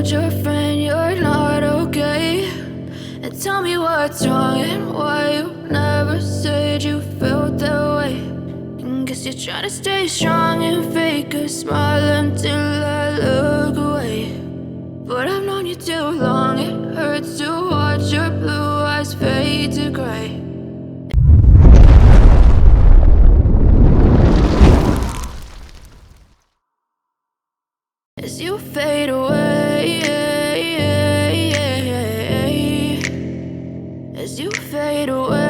told your friend you're not okay? And tell me what's wrong and why you never said you felt that way. And guess you're trying to stay strong and fake a smile until I look away. But I've known you too long, it hurts to watch your blue eyes fade to gray. As you fade away, as you fade away.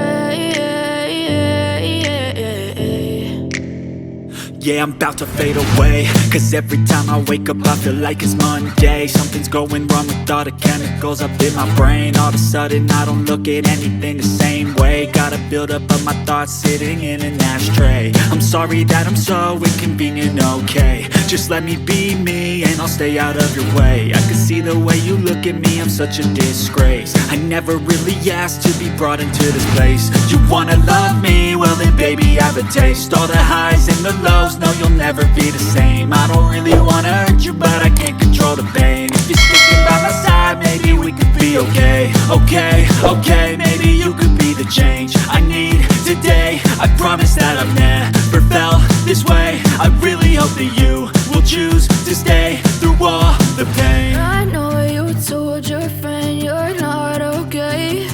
Yeah, I'm about to fade away, cause every time I wake up I feel like it's Monday. Something's going wrong with all the chemicals up in my brain. All of a sudden I don't look at anything the same way. Got a buildup of my thoughts sitting in an ashtray. I'm sorry that I'm so inconvenient, okay? Just let me be me and I'll stay out of your way. I can see the way you look at me, I'm such a disgrace. I never really asked to be brought into this place. You wanna love me? Well then baby have a taste. All the highs and the lows, no, you'll never be the same. I don't really wanna hurt you, but I can't control the pain. If you're sticking by my side, maybe we could be okay. Okay, maybe you could be the change I need today. I promise that I've never felt this way. I really hope that you will choose to stay through all the pain. I know you told your friend you're not okay.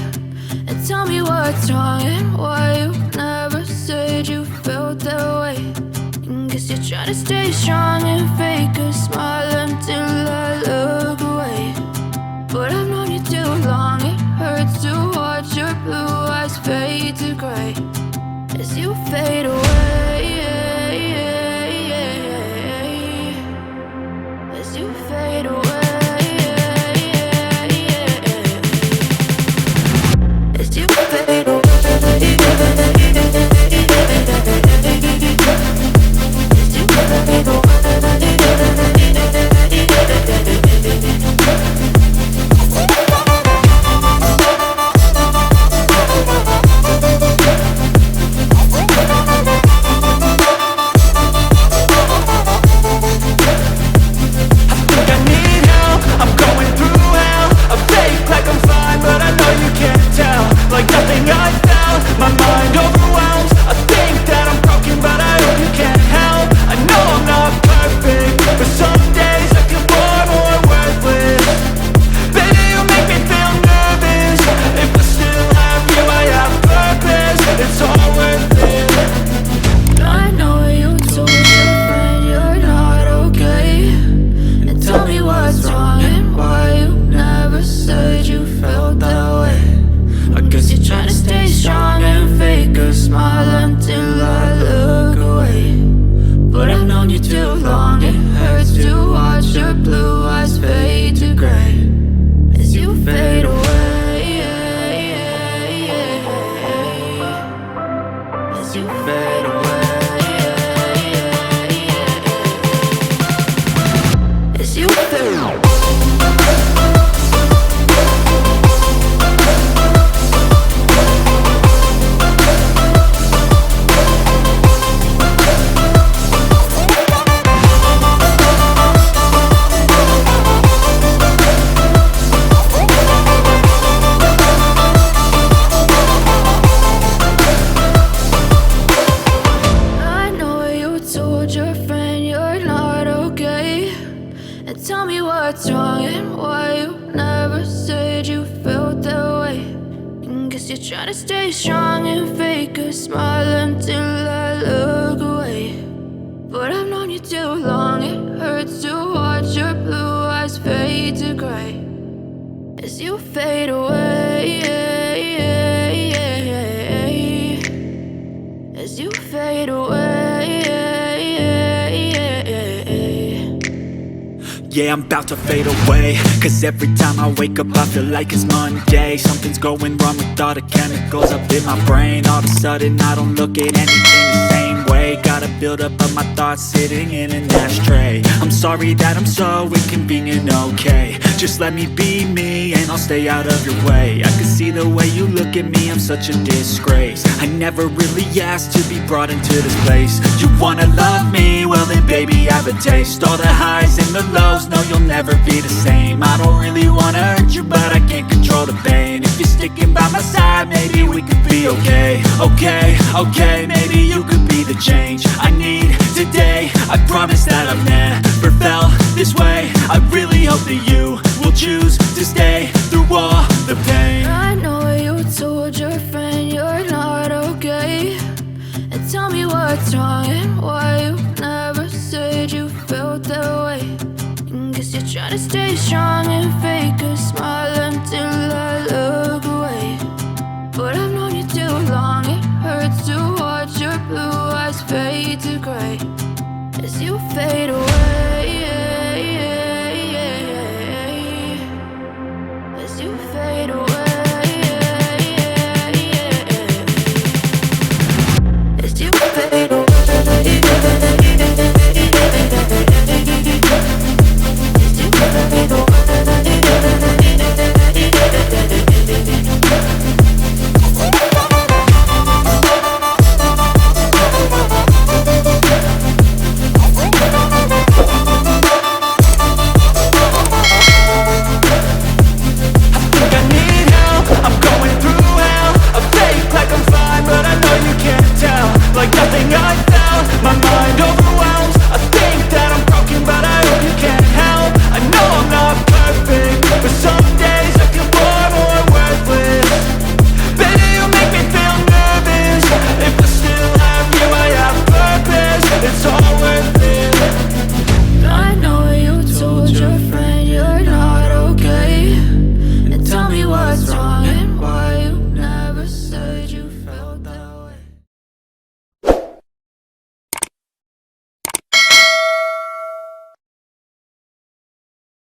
And tell me what's wrong and why you never said you felt that way. Guess you're trying to stay strong and fake a smile until I look away. But I've known you too long, it hurts to watch your blue eyes fade to gray. As you fade away, as you fade away, as you fade away. Yeah, I'm about to fade away, cause every time I wake up I feel like it's Monday. Something's going wrong with all the chemicals up in my brain. All of a sudden I don't look at anything the same way. Got a buildup of my thoughts sitting in an ashtray. I'm sorry that I'm so inconvenient, okay? Just let me be me and I'll stay out of your way. I can see the way you look at me, I'm such a disgrace. I never really asked to be brought into this place. You wanna love me? Well then baby have a taste. All the highs and the lows, no, you'll never be the same. I don't really wanna hurt you, but I can't control the pain. If you're sticking by my side, maybe we could be okay. Okay, okay, maybe you could be the change I need today. I promise that I've never felt this way. I really hope that you will choose to stay through all the pain. I know you told your friend you're not okay, and tell me what's wrong and why you never said you felt that way. And guess you're trying to stay strong and fake a smile